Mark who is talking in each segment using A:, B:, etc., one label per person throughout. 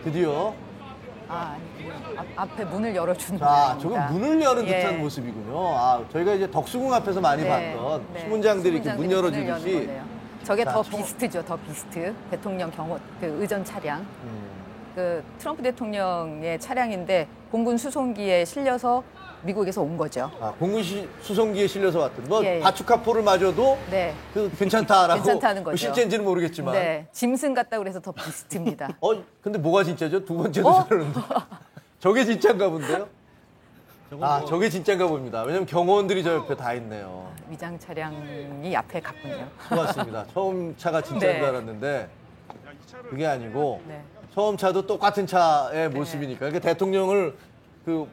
A: 드디어.
B: 앞에 문을 열어주는
A: 자, 저건 문을 여는
B: 예.
A: 듯한 모습이군요. 저희가 이제 덕수궁 앞에서 많이 봤던 수문장들이 이렇게 문 열어주듯이.
B: 저게 더 비스트죠, 더 비스트. 대통령 의전 차량. 트럼프 대통령의 차량인데 공군 수송기에 실려서 미국에서 온 거죠.
A: 공군 수송기에 실려서 왔던.
B: 예.
A: 바추카포를 마저도 괜찮다라고.
B: 괜찮다는 거죠.
A: 실제인지는 모르겠지만.
B: 네, 짐승 같다고 그래서 더 비스트입니다.
A: 근데 뭐가 진짜죠? 두 번째도 저러는데. 저게 진짜인가 본데요? 저게 진짜인가 봅니다. 왜냐면 경호원들이 저 옆에 다 있네요.
B: 위장 차량이 앞에 갔군요.
A: 고맙습니다. 처음 차가 진짜인 줄 알았는데 그게 아니고 처음 차도 똑같은 차의 모습이니까. 그러니까 대통령을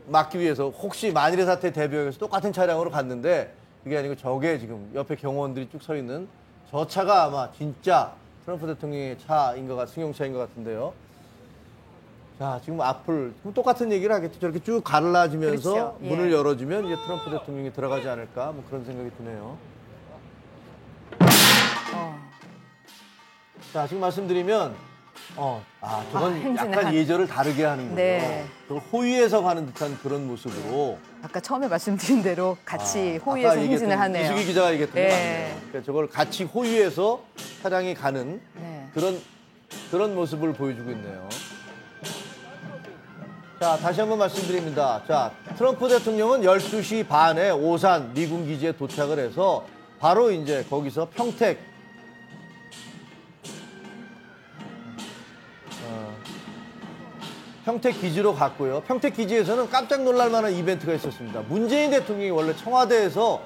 A: 막기 위해서 혹시 만일의 사태 대비해서 똑같은 차량으로 갔는데 그게 아니고 저게 지금 옆에 경호원들이 쭉 서 있는 저 차가 아마 진짜 트럼프 대통령의 차인 것 승용차인 것 같은데요. 자, 지금 앞을 똑같은 얘기를 하겠죠. 저렇게 쭉 갈라지면서
B: 그렇죠.
A: 문을 열어주면 이제 트럼프 대통령이 들어가지 않을까 뭐 그런 생각이 드네요. 자, 지금 말씀드리면 저건 약간 예절을 다르게 하는군요.
B: 네.
A: 그걸 호위에서 가는 듯한 그런 모습으로.
B: 아까 처음에 말씀드린 대로 같이 호위에서 행진을 하네요.
A: 이수기 기자가 얘기했던 거 같네요. 그러니까 저걸 같이 호위에서 차량이 가는 그런 모습을 보여주고 있네요. 자, 다시 한번 말씀드립니다. 자, 트럼프 대통령은 12시 반에 오산 미군 기지에 도착을 해서 바로 이제 거기서 평택 기지로 갔고요. 평택 기지에서는 깜짝 놀랄 만한 이벤트가 있었습니다. 문재인 대통령이 원래 청와대에서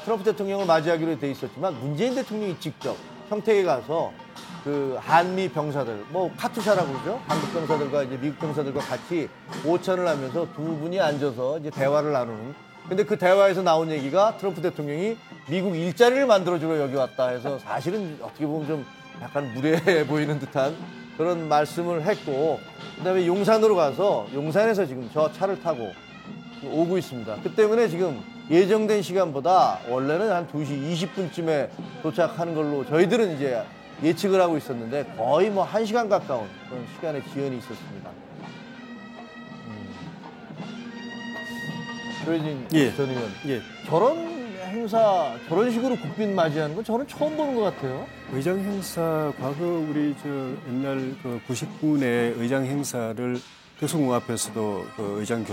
A: 트럼프 대통령을 맞이하기로 돼 있었지만 문재인 대통령이 직접 평택에 가서 한미 병사들, 카투샤라고 그러죠? 한국 병사들과 이제 미국 병사들과 같이 오찬을 하면서 두 분이 앉아서 이제 대화를 나누는. 근데 그 대화에서 나온 얘기가 트럼프 대통령이 미국 일자리를 만들어주러 여기 왔다 해서 사실은 어떻게 보면 좀 약간 무례해 보이는 듯한 그런 말씀을 했고, 그 다음에 용산으로 가서 용산에서 지금 저 차를 타고 오고 있습니다. 그 때문에 지금 예정된 시간보다 원래는 한 2시 20분쯤에 도착하는 걸로 저희들은 이제 예측을 하고 있었는데 거의 1시간 가까운 그런 시간의 지연이 있었습니다. 조혜진 전 의원, 저런 행사, 저런 식으로 국빈 맞이하는 건 저는 처음 보는 것 같아요.
C: 의장 행사, 과거 우리 옛날 99년의 의장 행사를 덕수궁 앞에서도 의장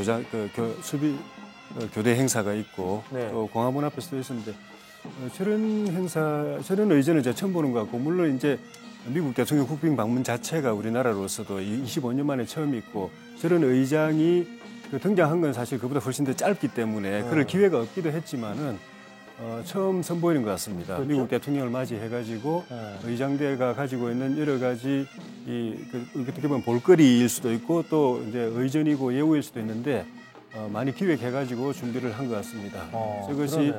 C: 교대 행사가 있고 또 광화문 앞에서도 있었는데 저런 행사, 저런 의전을 제가 처음 보는 것 같고, 물론 이제 미국 대통령 국빈 방문 자체가 우리나라로서도 25년 만에 처음 있고, 저런 의장이 등장한 건 사실 그보다 훨씬 더 짧기 때문에 그럴 기회가 없기도 했지만은 처음 선보이는 것 같습니다. 그렇죠? 미국 대통령을 맞이해가지고 의장대가 가지고 있는 여러 가지 어떻게 보면 볼거리일 수도 있고 또 이제 의전이고 예우일 수도 있는데. 많이 기획해가지고 준비를 한 것 같습니다. 저것이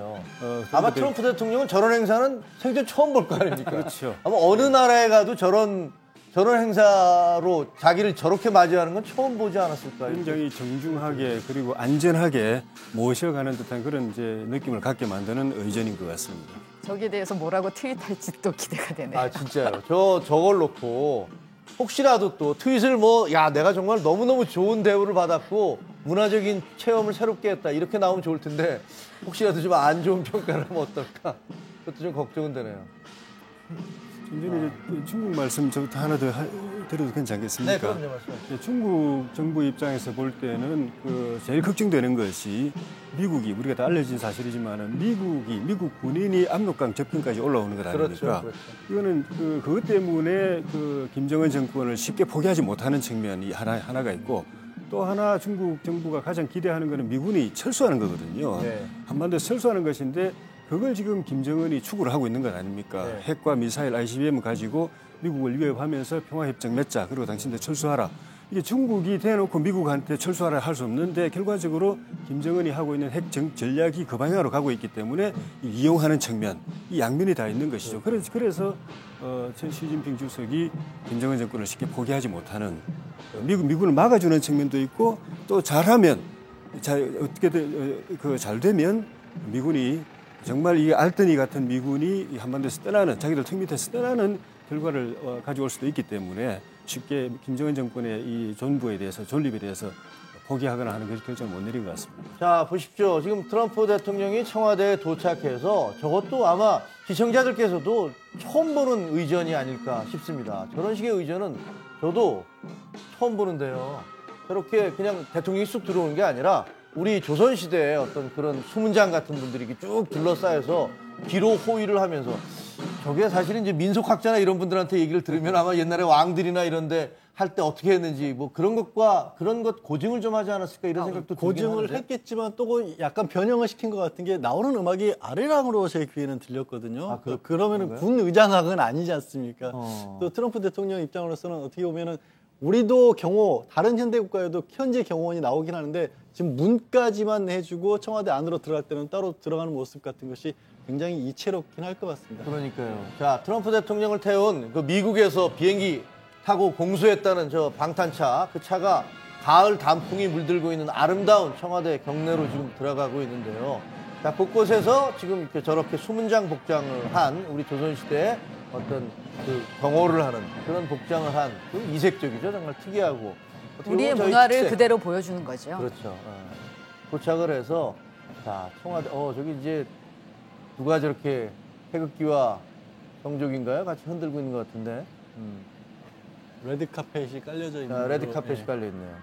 A: 아마 트럼프 대통령은 저런 행사는 생전 처음 볼 거 아닙니까?
C: 그렇죠.
A: 아마 어느 나라에 가도 저런 행사로 자기를 저렇게 맞이하는 건 처음 보지 않았을까요?
C: 굉장히 정중하게 그리고 안전하게 모셔가는 듯한 그런 이제 느낌을 갖게 만드는 의전인 것 같습니다.
B: 저기에 대해서 뭐라고 트윗할지 또 기대가 되네요.
A: 진짜요. 저걸 놓고 혹시라도 또 트윗을 내가 정말 너무너무 좋은 대우를 받았고 문화적인 체험을 새롭게 했다 이렇게 나오면 좋을 텐데 혹시라도 좀 안 좋은 평가를 하면 어떨까? 그것도 좀 걱정은 되네요.
C: 이제 중국 말씀 저부터 하나 더 드려도 괜찮겠습니까?
A: 네, 그럼요. 말씀하세요.
C: 중국 정부 입장에서 볼 때는 제일 걱정되는 것이 미국이 우리가 다 알려진 사실이지만은 미국 군인이 압록강 접근까지 올라오는 것 아닙니까?
A: 그렇죠.
C: 이거는 그것 때문에 김정은 정권을 쉽게 포기하지 못하는 측면이 하나가 있고 또 하나 중국 정부가 가장 기대하는 것은 미군이 철수하는 거거든요. 한반도에서 철수하는 것인데 그걸 지금 김정은이 추구를 하고 있는 것 아닙니까? 핵과 미사일 ICBM을 가지고 미국을 위협하면서 평화협정 맺자. 그리고 당신들 철수하라. 이게 중국이 대놓고 미국한테 철수하라 할 수 없는데 결과적으로 김정은이 하고 있는 핵 전략이 그 방향으로 가고 있기 때문에 이용하는 측면, 이 양면이 다 있는 것이죠. 그래서 시진핑 주석이 김정은 정권을 쉽게 포기하지 못하는 미군을 막아주는 측면도 있고 또 잘하면 어떻게든 잘 되면 미군이 정말 이 알더니 같은 미군이 한반도에서 떠나는 자기들 턱 밑에서 떠나는 결과를 가져올 수도 있기 때문에 쉽게 김정은 정권의 이 존립에 대해서 포기하거나 하는 결정을 못 내린 것 같습니다.
A: 자, 보십시오. 지금 트럼프 대통령이 청와대에 도착해서 저것도 아마 시청자들께서도 처음 보는 의전이 아닐까 싶습니다. 저런 식의 의전은 저도 처음 보는데요. 저렇게 그냥 대통령이 쑥 들어오는 게 아니라 우리 조선시대의 어떤 그런 수문장 같은 분들이 쭉 둘러싸여서 기로 호위를 하면서 저게 사실은 이제 민속학자나 이런 분들한테 얘기를 들으면 아마 옛날에 왕들이나 이런데 할 때 어떻게 했는지 뭐 그런 것 고증을 좀 하지 않았을까 이런 생각도 들긴
D: 고증을
A: 하는데.
D: 했겠지만 또 약간 변형을 시킨 것 같은 게 나오는 음악이 아리랑으로 제 귀에는 들렸거든요.
A: 아,
D: 그러면은 군 의장악은 아니지 않습니까? 또 트럼프 대통령 입장으로서는 어떻게 보면은 우리도 경호 다른 현대 국가에도 현재 경호원이 나오긴 하는데 지금 문까지만 해주고 청와대 안으로 들어갈 때는 따로 들어가는 모습 같은 것이 굉장히 이채롭긴 할 것 같습니다.
A: 그러니까요. 자, 트럼프 대통령을 태운 그 미국에서 비행기 타고 공수했다는 저 방탄차, 그 차가 가을 단풍이 물들고 있는 아름다운 청와대 경내로 지금 들어가고 있는데요. 자, 곳곳에서 지금 이렇게 저렇게 수문장 복장을 한 우리 조선시대의 어떤 그 경호를 하는 그런 복장을 한 그 이색적이죠. 정말 특이하고. 어떻게
B: 우리의
A: 보면 저희
B: 문화를
A: 특색.
B: 그대로 보여주는 거죠.
A: 그렇죠. 도착을 해서 자, 청와대 저기 이제 누가 저렇게 태극기와 경족인가요? 같이 흔들고 있는 것 같은데.
D: 레드 카펫이 깔려져 있는.
A: 자, 레드
D: 걸로,
A: 카펫이
D: 예.
A: 깔려 있네요.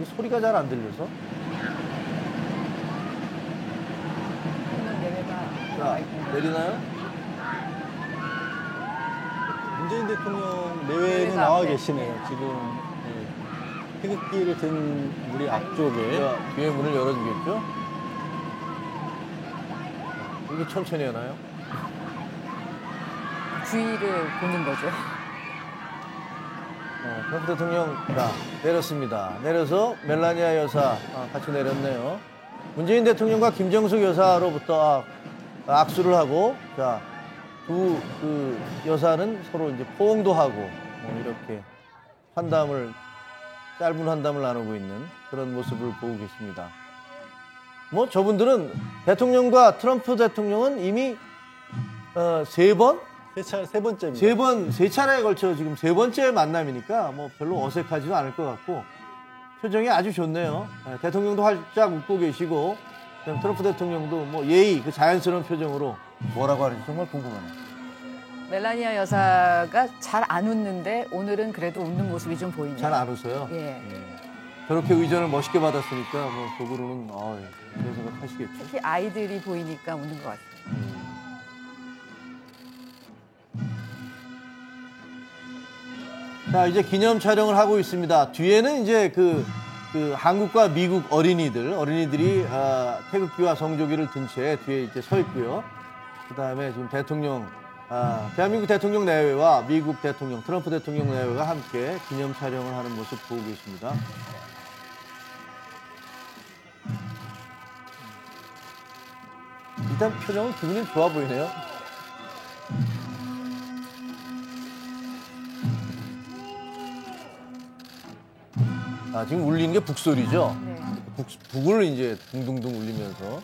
A: 이 소리가 잘 안 들려서. 자, 내리나요?
D: 문재인 대통령 내외는
B: 내외가
D: 나와
B: 앞에.
D: 계시네요. 지금 태극기를 든 우리 앞쪽에.
A: 자, 뒤에 문을 열어주겠죠? 이게 천천히 하나요?
B: 주의를 보는 거죠.
A: 트럼프 대통령 자, 내렸습니다. 내려서 멜라니아 여사 같이 내렸네요. 문재인 대통령과 김정숙 여사로부터 악수를 하고 자, 두 그 여사는 서로 이제 포옹도 하고 이렇게 짧은 환담을 나누고 있는 그런 모습을 보고 계십니다. 뭐 저분들은 대통령과 트럼프 대통령은 이미 세 번째입니다. 세 차례에 걸쳐 지금 세 번째 만남이니까 뭐 별로 어색하지도 않을 것 같고 표정이 아주 좋네요. 대통령도 활짝 웃고 계시고 그다음 트럼프 대통령도 뭐 예의 그 자연스러운 표정으로 뭐라고 하는지 정말 궁금하네요.
B: 멜라니아 여사가 잘 안 웃는데 오늘은 그래도 웃는 모습이 좀 보이네요.
A: 잘 안 웃어요.
B: 예.
A: 저렇게 의전을 멋있게 받았으니까 뭐 속으로는 그런 생각하시겠죠.
B: 특히 아이들이 보이니까 웃는 것 같아요.
A: 자, 이제 기념 촬영을 하고 있습니다. 뒤에는 이제 그 한국과 미국 어린이들이 태극기와 성조기를 든 채 뒤에 이제 서 있고요. 그 다음에 지금 대한민국 대통령 내외와 미국 대통령, 트럼프 대통령 내외가 함께 기념 촬영을 하는 모습 보고 계십니다. 일단 표정은 기분이 좋아 보이네요. 지금 울리는 게 북소리죠?
B: 네.
A: 북을 이제 둥둥둥 울리면서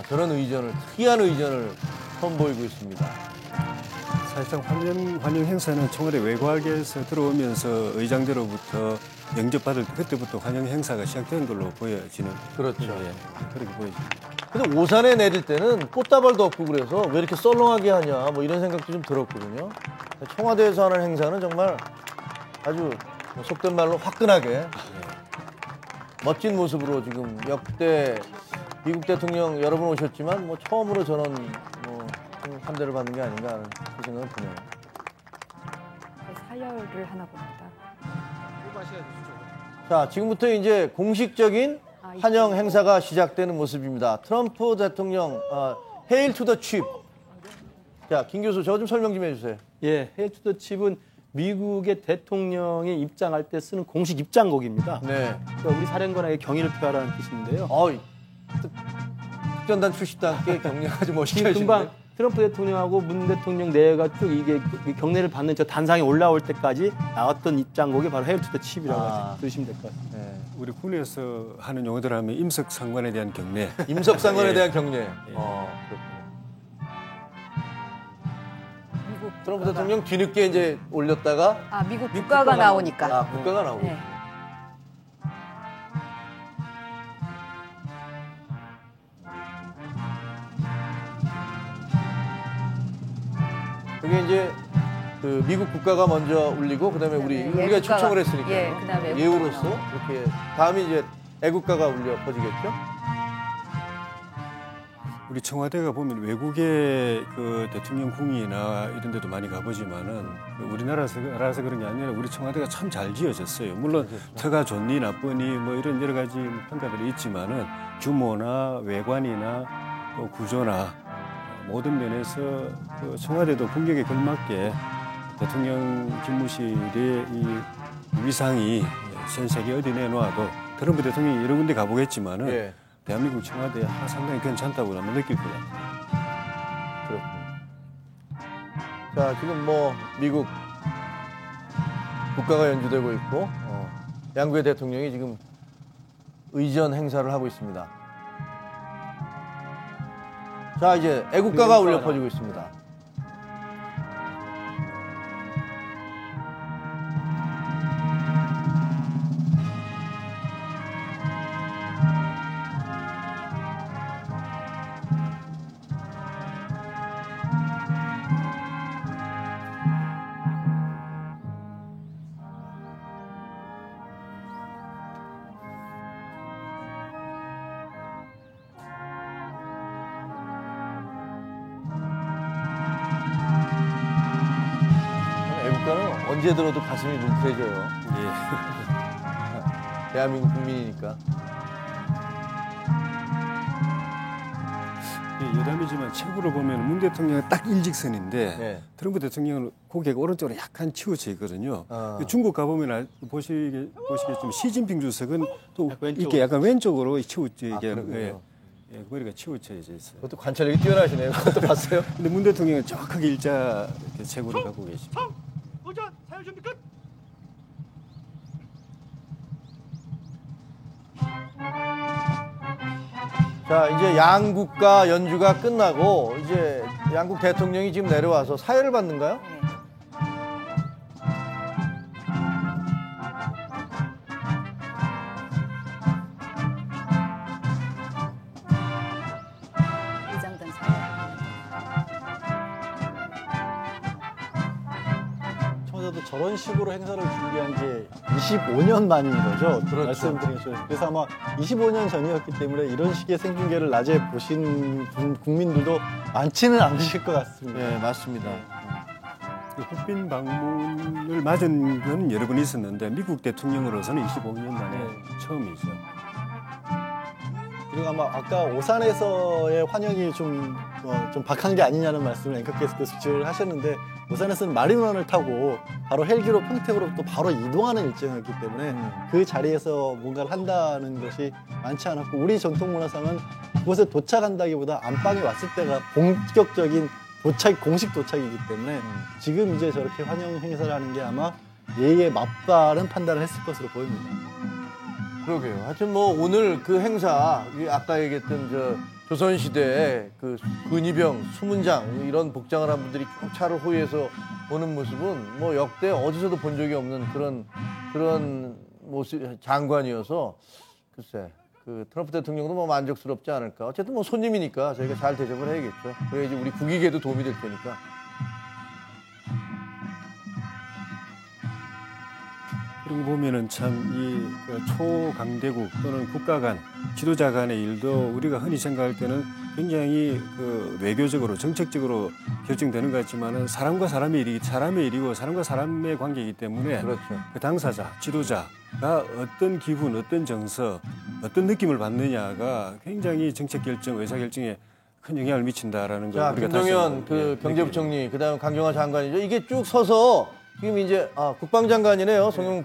A: 저런 특이한 의전을 선보이고 있습니다.
C: 사실상 환영 행사는 청와대 외곽에서 들어오면서 의장대로부터 영접받을 때 그때부터 환영 행사가 시작되는 걸로 보여지는.
A: 그렇죠.
C: 예, 그렇게 보여집니다.
A: 근데 오산에 내릴 때는 꽃다발도 없고 그래서 왜 이렇게 썰렁하게 하냐 뭐 이런 생각도 좀 들었거든요. 청와대에서 하는 행사는 정말 아주 속된 말로 화끈하게 멋진 모습으로 지금 역대 미국 대통령 여러 분 오셨지만 뭐 처음으로 저런 환대를 받는 게 아닌가 하는 그 생각은 드네요.
B: 사열을 하나 봅니다.
A: 자, 지금부터 이제 공식적인 환영 행사가 시작되는 모습입니다. 트럼프 대통령 헤일 투 더 칩. 자, 김 교수 저 좀 설명 좀 해주세요.
D: 예, 헤일 투 더 칩은 미국의 대통령이 입장할 때 쓰는 공식 입장곡입니다.
A: 네.
D: 그러니까 우리 사령관에게 경의를 표하라는 뜻인데요.
A: 특전단 출신도 함께 격려하지 멋있게 하시는데.
D: 금방 트럼프 대통령하고 문 대통령 내외가 쭉 이게 경례를 받는 저 단상에 올라올 때까지 나왔던 입장곡이 바로 헤일 투 더 칩이라고 들으시면 될 것 같습니다.
A: 네.
C: 우리 군에서 하는 용어들 하면 임석상관에 대한 경례.
A: 임석상관에
C: 예.
A: 대한 경례.
C: 예.
A: 그렇군요.
B: 미국
A: 트럼프 대통령 뒤늦게 이제 올렸다가
B: 미국 국가가 나오니까.
A: 국가가 나오고.
B: 네.
A: 그게 이제 그 미국 국가가 먼저 울리고 그다음에 우리가 초청을 했으니까
B: 그다음에
A: 예우로서 이렇게 다음에 이제 애국가가 울려 퍼지겠죠.
C: 우리 청와대가 보면 외국의 그 대통령 궁이나 이런 데도 많이 가보지만은 우리나라에서 그런 게 아니라 우리 청와대가 참 잘 지어졌어요. 물론 터가 좋니 나쁘니 뭐 이런 여러 가지 평가들이 있지만은 규모나 외관이나 또 구조나 모든 면에서 그 청와대도 품격에 걸맞게 대통령 집무실의 이 위상이 전 세계 어디 내놓아도 트럼프 대통령이 여러 군데 가보겠지만은
A: 예.
C: 대한민국 청와대 상당히 괜찮다고 아마 느낄 것 같아요.
A: 그렇군요. 자, 지금 뭐 미국 국가가 연주되고 있고 양국의 대통령이 지금 의전 행사를 하고 있습니다. 자, 이제 애국가가 울려 퍼지고 있습니다. 애국가는 언제 들어도 가슴이 뭉클해져요.
C: 예.
A: 대한민국 국민이니까.
C: 여담이지만 책으로 보면 문 대통령은 딱 일직선인데
A: 예.
C: 트럼프 대통령은 고개가 오른쪽으로 약간 치우쳐 있거든요. 중국 가보면 보시겠지만 시진핑 주석은 또 이렇게 약간 왼쪽으로 치우쳐 이게 머리가 치우쳐져 있어요.
A: 그것도 관찰력이 뛰어나시네요. 그것도 봤어요?
C: 근데 문 대통령은 정확하게 일자 책으로 갖고 계십니다.
E: 도전 사용 준비 끝.
A: 자, 이제 양국가 연주가 끝나고 이제 양국 대통령이 지금 내려와서 사회를 받는가요?
B: 의장단 사회.
D: 청와대도 저런 식으로 행사를 준비한 게 25년 만인 거죠.
A: 그렇죠.
D: 말씀드리죠. 그래서 아마 25년 전이었기 때문에 이런 식의 생중계를 낮에 보신 국민들도 많지는 않으실 것 같습니다.
A: 네, 맞습니다.
C: 국빈 방문을 맞은 건 여러 번 있었는데 미국 대통령으로서는 25년 만에 처음이죠.
D: 그리고 아마 아까 오산에서의 환영이 좀 박한 게 아니냐는 말씀을 앵커께서 지적을 하셨는데 오산에서는 마린원을 타고 바로 헬기로 평택으로 또 바로 이동하는 일정이었기 때문에 그 자리에서 뭔가를 한다는 것이 많지 않았고 우리 전통문화상은 그곳에 도착한다기보다 안방에 왔을 때가 본격적인 공식 도착이기 때문에 지금 이제 저렇게 환영 행사를 하는 게 아마 예의에 맞바른 판단을 했을 것으로 보입니다.
A: 그러게요. 하여튼 뭐 오늘 그 행사, 아까 얘기했던 조선시대에 그 근위병, 수문장 이런 복장을 한 분들이 쭉 차를 호위해서 오는 모습은 뭐 역대 어디서도 본 적이 없는 그런 모습, 장관이어서 글쎄 그 트럼프 대통령도 뭐 만족스럽지 않을까. 어쨌든 뭐 손님이니까 저희가 잘 대접을 해야겠죠. 그래야지 우리 국익에도 도움이 될 테니까.
C: 그리고 보면은 참 이 초강대국 또는 국가 간 지도자 간의 일도 우리가 흔히 생각할 때는 굉장히 그 외교적으로 정책적으로 결정되는 것 같지만은 사람과 사람의 일이고 사람과 사람의 관계이기 때문에
A: 그렇죠.
C: 그 당사자, 지도자가 어떤 기분, 어떤 정서, 어떤 느낌을 받느냐가 굉장히 정책 결정, 의사 결정에 큰 영향을 미친다라는 걸
A: 자,
C: 우리가
A: 김동연 그 경제부총리, 그다음 강경화 장관이죠. 이게 쭉 서서 지금 이제 국방장관이네요. 송영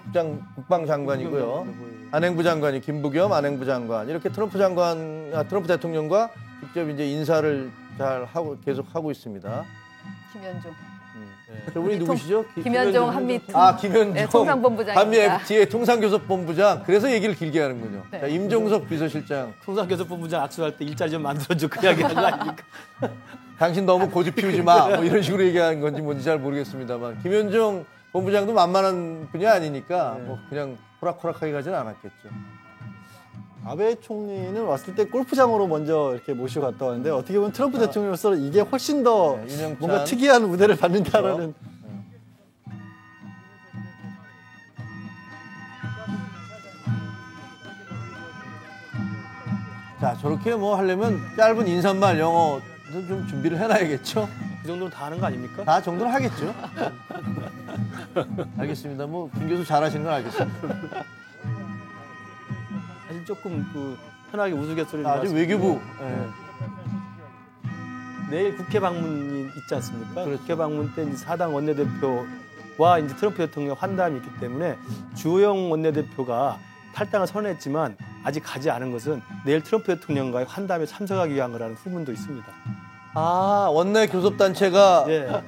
A: 국방장관이고요. 안행부 장관이 김부겸 안행부 장관. 이렇게 트럼프 대통령과 직접 이제 인사를 잘 하고 계속 하고 있습니다.
B: 김현종.
A: 저분이 누구시죠?
B: 김현종 한미
A: 김현종.
B: 네, 통상본부장입니다.
A: 한미 FTA 통상교섭본부장. 그래서 얘기를 길게 하는군요.
B: 네.
A: 자, 임종석 비서실장.
F: 통상교섭본부장 악수할 때 일자리 좀 만들어줘 그 이야기 하는 거 아닙니까?
A: 당신 너무 고집 피우지 마. 뭐 이런 식으로 얘기하는 건지 뭔지 잘 모르겠습니다만 김현종 본부장도 만만한 분이 아니니까 뭐 그냥 호락호락하게 가지는 않았겠죠.
D: 아베 총리는 왔을 때 골프장으로 먼저 이렇게 모시고 갔다 왔는데 어떻게 보면 트럼프 대통령으로서 이게 훨씬 더
A: 윤영찬.
D: 뭔가 특이한 우대를 받는다라는.
A: 자, 저렇게 뭐 하려면 짧은 인사말 영어도 좀 준비를 해놔야겠죠.
F: 그 정도는 다 하는 거 아닙니까?
A: 다 정도는 하겠죠. 알겠습니다. 뭐 김 교수 잘하시는 건 알겠습니다.
F: 사실 조금 그 편하게 우스갯소리를
A: 아주 외교부. 예.
F: 내일 국회 방문이 있지 않습니까?
A: 그렇죠.
F: 국회 방문 때 이제 사당 원내대표와 이제 트럼프 대통령 환담이 있기 때문에 주호영 원내대표가 탈당을 선언했지만 아직 가지 않은 것은 내일 트럼프 대통령과의 환담에 참석하기 위한 거라는 후문도 있습니다.
A: 아, 원내 교섭단체가
F: 예.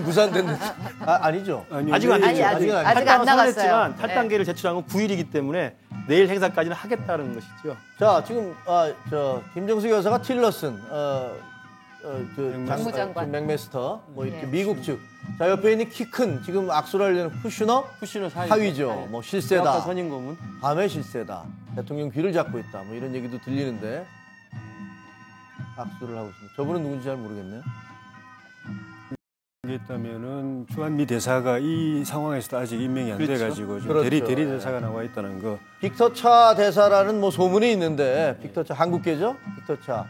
A: 무산됐는데. 아니죠.
C: 아니요,
F: 아직은 안
C: 내일-
F: 됐죠.
B: 아직 안
F: 탈당은
B: 나갔어요.
F: 선언했지만
B: 네.
F: 탈당계를 제출한 건 9일이기 때문에 내일 행사까지는 하겠다는 것이죠.
A: 자, 지금 김정숙 여사가 틸러슨,
B: 국무장관.
A: 맥메스터, 뭐 이렇게
B: 예.
A: 미국 측. 자, 옆에 있는 키 큰 지금 악수를 하려는 쿠슈너 하위죠. 뭐 실세다.
F: 선임 고문.
A: 밤의 실세다. 대통령 귀를 잡고 있다. 뭐 이런 얘기도 들리는데 악수를 하고 있습니다. 저분은 누군지 잘 모르겠네요.
C: 있다면은 주한미 대사가 이 상황에서도 아직 임명이 안
F: 그렇죠.
C: 돼가지고 좀
A: 그렇죠.
C: 대리 대사가 나와 있다는 거.
A: 빅터 차 대사라는 뭐 소문이 있는데 빅터 차 한국계죠? 빅터 차.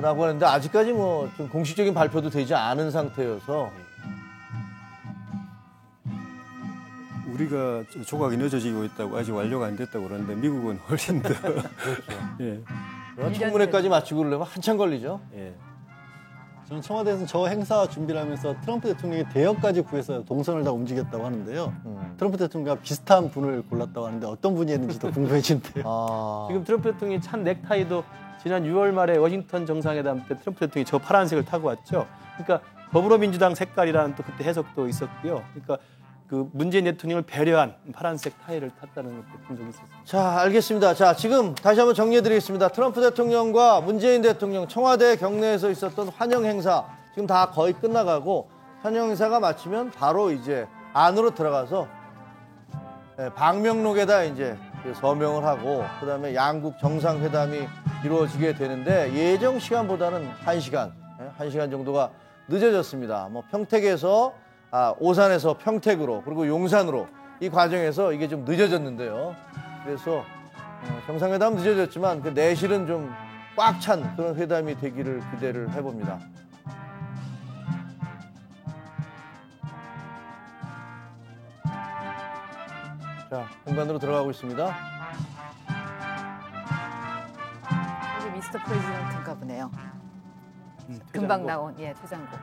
A: 라고 하는데 아직까지 뭐 좀 공식적인 발표도 되지 않은 상태여서
C: 우리가 조각이 늦어지고 있다고 아직 완료가 안 됐다고 그러는데 미국은 훨씬 더. 예.
A: 청문회까지 마치고 그러려면 한참 걸리죠.
C: 예.
D: 저는 청와대에서 저 행사 준비를 하면서 트럼프 대통령이 대여까지 구해서 동선을 다 움직였다고 하는데요. 트럼프 대통령과 비슷한 분을 골랐다고 하는데 어떤 분이었는지 더 궁금해지는데요.
A: 아,
F: 지금 트럼프 대통령이 찬 넥타이도 지난 6월 말에 워싱턴 정상회담 때 트럼프 대통령이 저 파란색을 타고 왔죠. 그러니까 더불어민주당 색깔이라는 또 그때 해석도 있었고요. 그러니까 그 문재인 대통령을 배려한 파란색 타이를 탔다는 것도 본 적이 있었습니다.
A: 자, 알겠습니다. 자, 지금 다시 한번 정리해드리겠습니다. 트럼프 대통령과 문재인 대통령 청와대 경내에서 있었던 환영 행사 지금 다 거의 끝나가고 환영 행사가 마치면 바로 이제 안으로 들어가서 방명록에다 이제 서명을 하고 그다음에 양국 정상회담이 이루어지게 되는데 예정 시간보다는 1시간, 1시간 정도가 늦어졌습니다. 뭐 평택에서 오산에서 평택으로 그리고 용산으로 이 과정에서 이게 좀 늦어졌는데요. 그래서 정상회담 늦어졌지만 그 내실은 좀 꽉 찬 그런 회담이 되기를 기대를 해봅니다. 자, 공간으로 들어가고 있습니다.
B: 여기 미스터 프레지던트인가 보네요. 금방 나온 퇴장고.